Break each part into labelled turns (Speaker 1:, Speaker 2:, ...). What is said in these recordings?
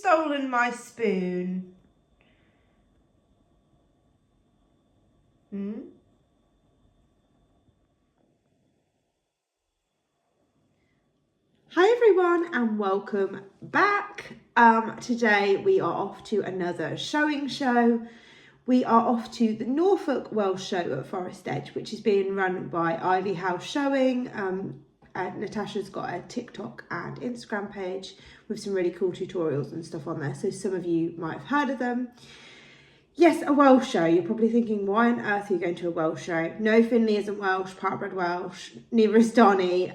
Speaker 1: stolen my spoon? Hi everyone and welcome back. Today we are off to another showing show. We are off to the Norfolk Welsh show at Forest Edge, which is being run by Ivy House Showing. Natasha's got a TikTok and Instagram page with some really cool tutorials and stuff on there, so some of you might have heard of them. Yes, a Welsh show. You're probably thinking, why on earth are you going to a Welsh show? No, Finley isn't Welsh, part-bred Welsh, neither is Donnie.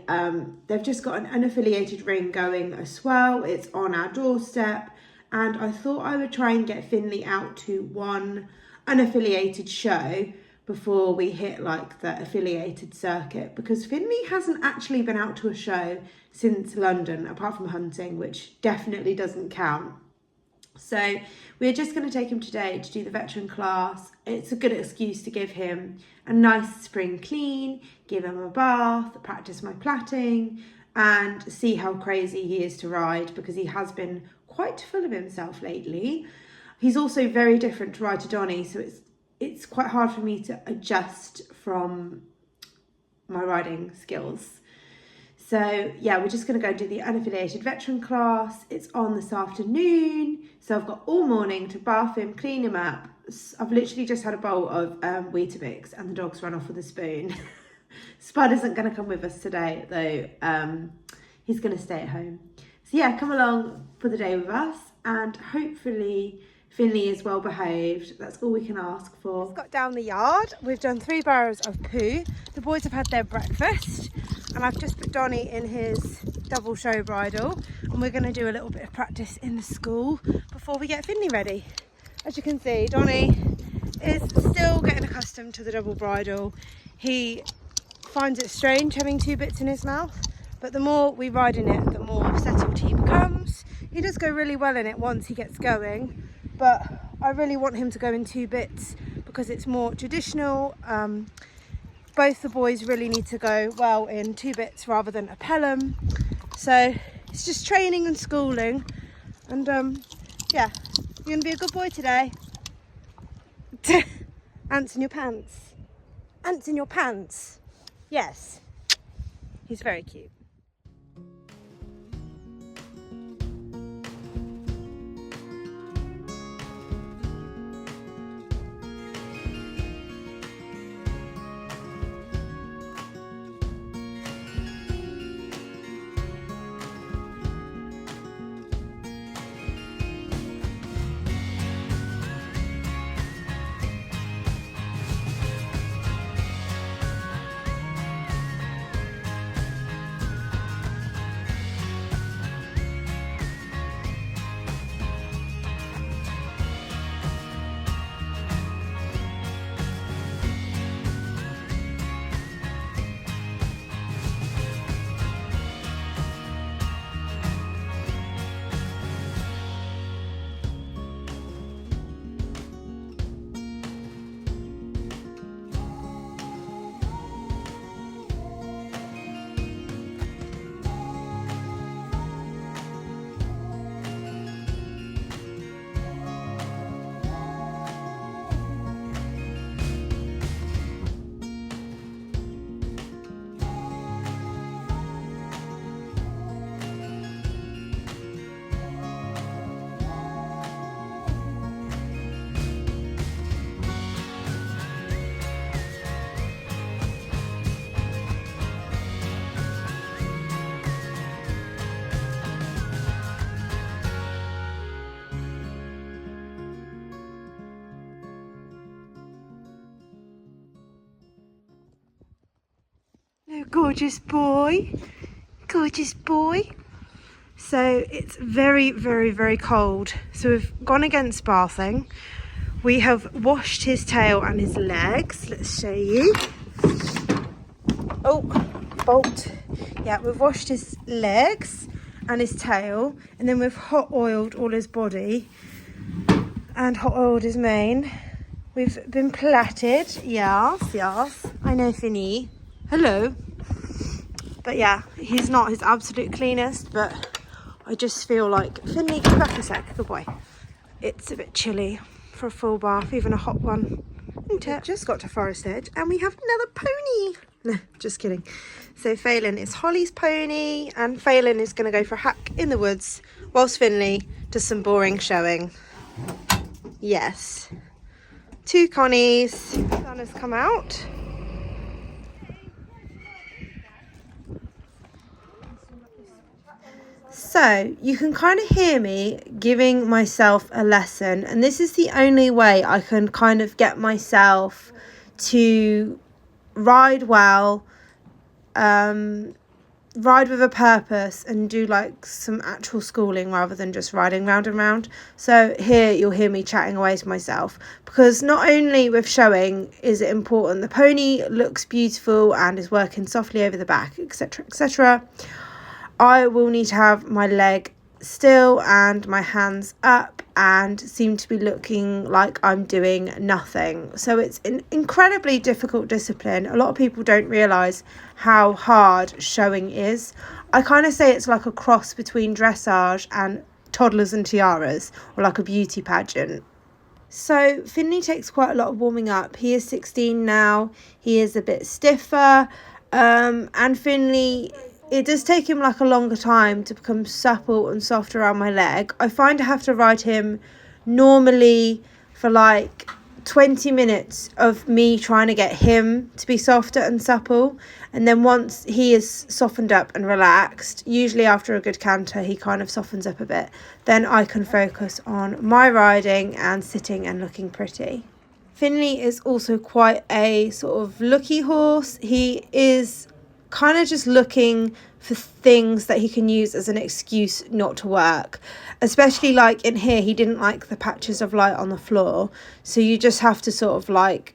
Speaker 1: They've just got an unaffiliated ring going as well. It's on our doorstep, and I thought I would try and get Finley out to one unaffiliated show before we hit like the affiliated circuit, because Finley hasn't actually been out to a show since London, apart from hunting, which definitely doesn't count. So we're just going to take him today to do the veteran class. It's a good excuse to give him a nice spring clean, give him a bath, practice my plaiting, and see how crazy he is to ride, because he has been quite full of himself lately. He's also very different to ride to Donnie, so it's quite hard for me to adjust from my riding skills. So yeah, we're just going to go do the unaffiliated veteran class. It's on this afternoon, so I've got all morning to bath him, clean him up. I've literally just had a bowl of Weetabix and the dog's run off with a spoon. Spud isn't going to come with us today though. He's going to stay at home. So yeah, come along for the day with us, and hopefully Finley is well behaved. That's all we can ask for. We've got down the yard. We've done 3 barrows of poo. The boys have had their breakfast, and I've just put Donnie in his double show bridle, and we're going to do a little bit of practice in the school before we get Finley ready. As you can see, Donnie is still getting accustomed to the double bridle. He finds it strange having 2 bits in his mouth, but the more we ride in it, the more settled he becomes. He does go really well in it once he gets going, but I really want him to go in 2 bits because it's more traditional. Both the boys really need to go well in 2 bits rather than a pelham. So it's just training and schooling. And yeah, you're going to be a good boy today. Ants in your pants. Ants in your pants. Yes. He's very cute. Oh, gorgeous boy. Gorgeous boy. So it's very, very, very cold. So we've gone against bathing. We have washed his tail and his legs. Let's show you. Oh, bolt. Yeah, we've washed his legs and his tail, and then we've hot oiled all his body and hot oiled his mane. We've been plaited. Yes, yes. I know, Finny. Hello. But yeah, he's not his absolute cleanest, but I just feel like, Finley, come back a sec, good boy. It's a bit chilly for a full bath, even a hot one. Isn't it? Just got to Forest Edge and we have another pony. No, just kidding. So Phelan is Holly's pony, and Phelan is going to go for a hack in the woods whilst Finley does some boring showing. Yes. 2 Connies. The sun has come out. So you can kind of hear me giving myself a lesson, and this is the only way I can kind of get myself to ride well, ride with a purpose, and do like some actual schooling rather than just riding round and round. So here you'll hear me chatting away to myself, because not only with showing is it important, the pony looks beautiful and is working softly over the back, etc, etc. I will need to have my leg still and my hands up and seem to be looking like I'm doing nothing. So it's an incredibly difficult discipline. A lot of people don't realise how hard showing is. I kind of say it's like a cross between dressage and toddlers and tiaras, or like a beauty pageant. So Finley takes quite a lot of warming up. He is 16 now. He is a bit stiffer, and Finley, it does take him like a longer time to become supple and soft around my leg. I find I have to ride him normally for like 20 minutes of me trying to get him to be softer and supple. And then once he is softened up and relaxed, usually after a good canter, he kind of softens up a bit. Then I can focus on my riding and sitting and looking pretty. Finley is also quite a sort of looky horse. He is kind of just looking for things that he can use as an excuse not to work, especially like in here. He didn't like the patches of light on the floor, so you just have to sort of like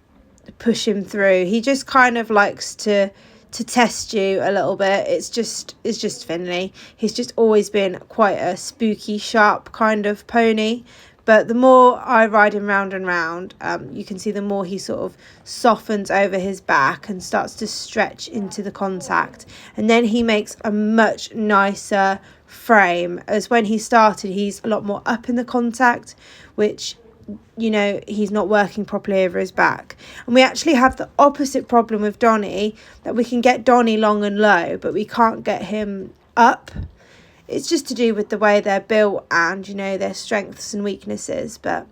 Speaker 1: push him through. He just kind of likes to test you a little bit. It's just Finley. He's just always been quite a spooky, sharp kind of pony. But the more I ride him round and round, you can see the more he sort of softens over his back and starts to stretch into the contact. And then he makes a much nicer frame. As when he started, he's a lot more up in the contact, which, you know, he's not working properly over his back. And we actually have the opposite problem with Donnie, that we can get Donnie long and low, but we can't get him up. It's just to do with the way they're built and, you know, their strengths and weaknesses. But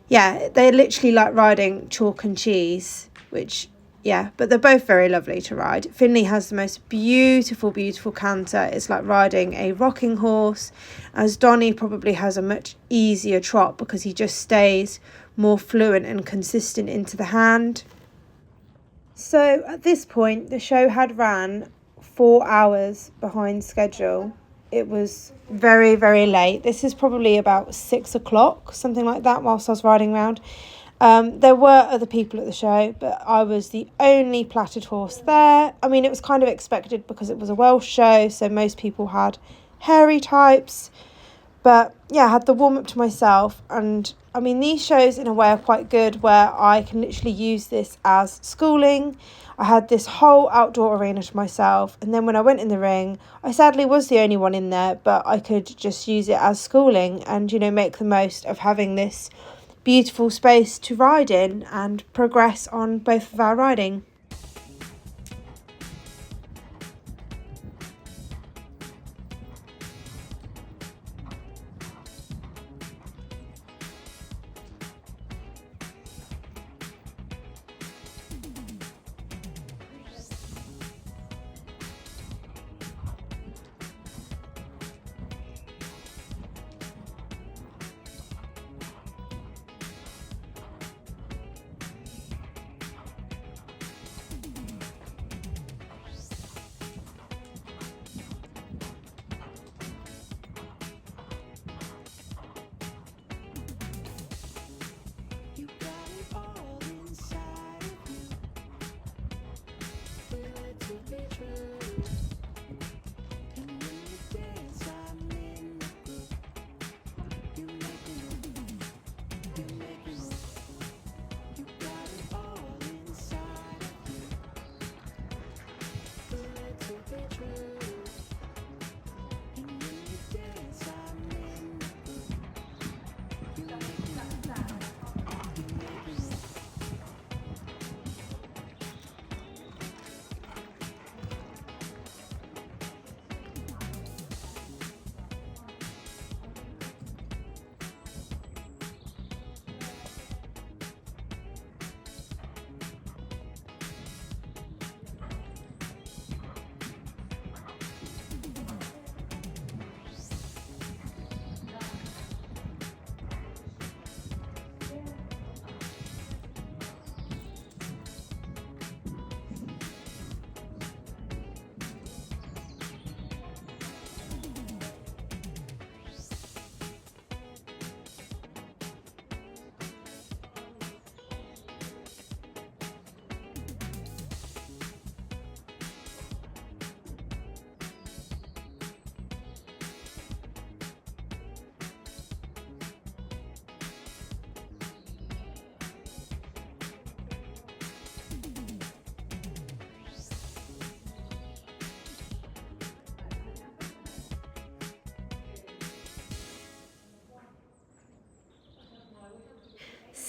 Speaker 1: yeah, they're literally like riding chalk and cheese, which, yeah, but they're both very lovely to ride. Finley has the most beautiful, beautiful canter. It's like riding a rocking horse, as Donnie probably has a much easier trot because he just stays more fluent and consistent into the hand. So at this point, the show had ran 4 hours behind schedule. It was very, very late. This is probably about 6 o'clock, something like that, whilst I was riding around. There were other people at the show, but I was the only platted horse there. I mean, it was kind of expected because it was a Welsh show, so most people had hairy types. But yeah, I had the warm-up to myself. And I mean, these shows in a way are quite good, where I can literally use this as schooling. I had this whole outdoor arena to myself, and then when I went in the ring, I sadly was the only one in there, but I could just use it as schooling and, you know, make the most of having this beautiful space to ride in and progress on both of our riding.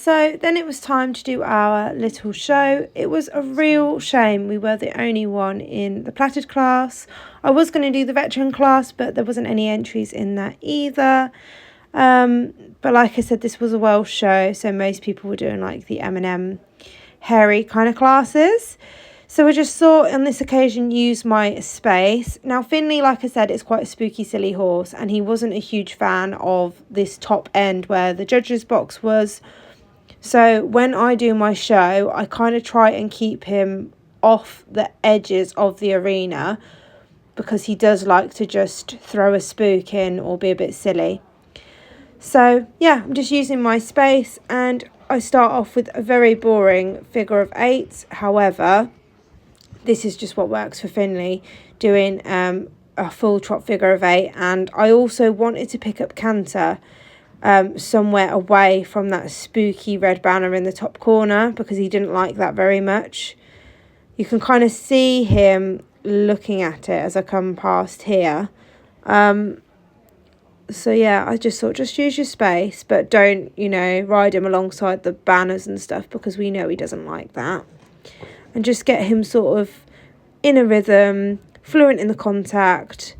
Speaker 1: So then it was time to do our little show. It was a real shame we were the only one in the platted class. I was going to do the veteran class, but there wasn't any entries in that either. But like I said, this was a Welsh show, so most people were doing like the M&M hairy kind of classes. So I just thought on this occasion use my space. Now Finley, like I said, is quite a spooky, silly horse, and he wasn't a huge fan of this top end where the judges box was. So when I do my show, I kind of try and keep him off the edges of the arena because he does like to just throw a spook in or be a bit silly. So yeah, I'm just using my space, and I start off with a very boring figure of 8. However, this is just what works for Finley, doing a full trot figure of 8. And I also wanted to pick up canter somewhere away from that spooky red banner in the top corner because he didn't like that very much. You can kind of see him looking at it as I come past here. So yeah, I just thought just use your space, but don't, ride him alongside the banners and stuff because we know he doesn't like that. And just get him sort of in a rhythm, fluent in the contact.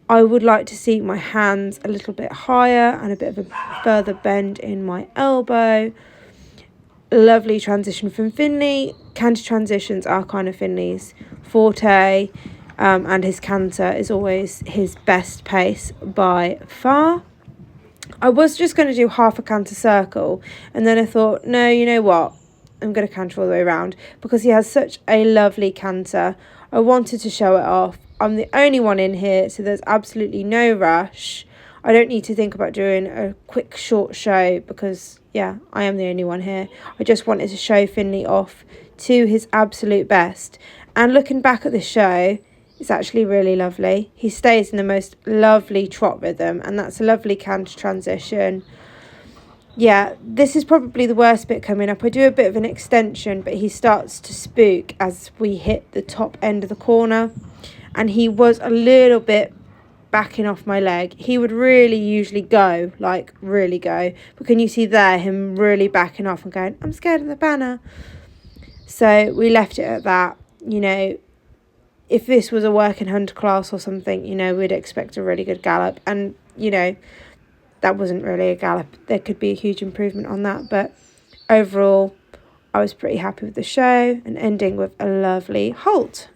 Speaker 1: I would like to see my hands a little bit higher and a bit of a further bend in my elbow. Lovely transition from Finley. Canter transitions are kind of Finley's forte, and his canter is always his best pace by far. I was just going to do half a canter circle, and then I thought, no, you know what? I'm going to canter all the way around because he has such a lovely canter. I wanted to show it off. I'm the only one in here, so there's absolutely no rush. I don't need to think about doing a quick short show because, yeah, I am the only one here. I just wanted to show Finley off to his absolute best. And looking back at the show, it's actually really lovely. He stays in the most lovely trot rhythm, and that's a lovely canter transition. Yeah, this is probably the worst bit coming up. I do a bit of an extension, but he starts to spook as we hit the top end of the corner. And he was a little bit backing off my leg. He would really usually go, like really go. But can you see there, him really backing off and going, I'm scared of the banner. So we left it at that. If this was a working hunter class or something, we'd expect a really good gallop. And, that wasn't really a gallop. There could be a huge improvement on that. But overall, I was pretty happy with the show and ending with a lovely halt.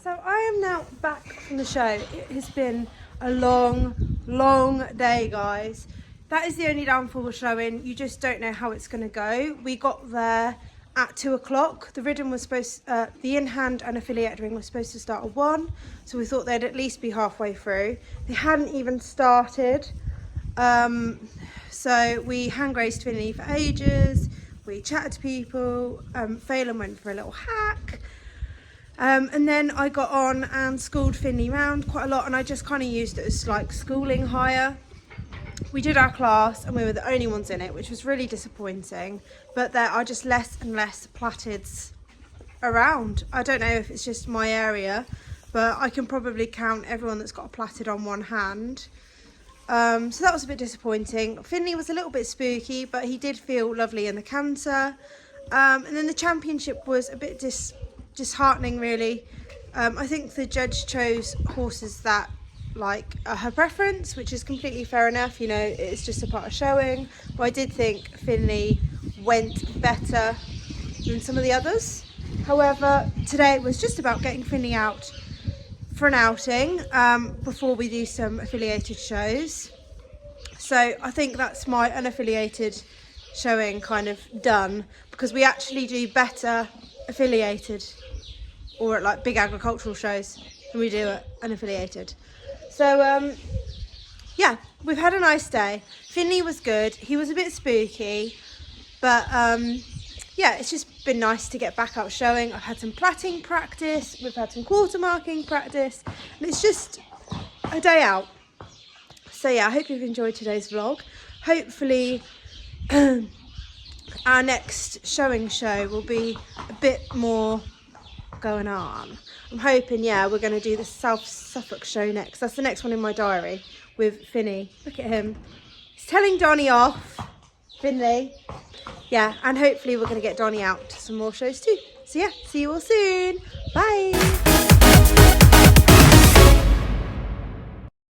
Speaker 1: So I am now back from the show. It has been a long day, guys. That is the only downfall we're showing. You just don't know how it's going to go. We got there at 2 o'clock. The ridden was the in-hand and affiliate ring was supposed to start at 1. So we thought they'd at least be halfway through. They hadn't even started. So we hand-grazed Finley for ages. We chatted to people. Phelan went for a little hack. And then I got on and schooled Finley round quite a lot, and I just kind of used it as like schooling hire. We did our class and we were the only ones in it, which was really disappointing, but there are just less and less platids around. I don't know if it's just my area, but I can probably count everyone that's got a platid on one hand. So that was a bit disappointing. Finley was a little bit spooky, but he did feel lovely in the canter. And then the championship was a bit disheartening, really. I think the judge chose horses that like her preference, which is completely fair enough. You know, it's just a part of showing. But I did think Finley went better than some of the others. However, today was just about getting Finley out for an outing before we do some affiliated shows. So I think that's my unaffiliated showing kind of done, because we actually do better affiliated or at like big agricultural shows than we do at unaffiliated. So yeah, we've had a nice day. Finley was good. He was a bit spooky, but yeah, it's just been nice to get back out showing. I've had some platting practice, we've had some quarter marking practice, and it's just a day out. So yeah, I hope you've enjoyed today's vlog. Hopefully our next showing show will be a bit more going on. I'm hoping, yeah, we're going to do the South Suffolk show next. That's the next one in my diary with Finny. Look at him. He's telling Donnie off. Finley. Yeah, and hopefully we're going to get Donnie out to some more shows too. So yeah, see you all soon. Bye.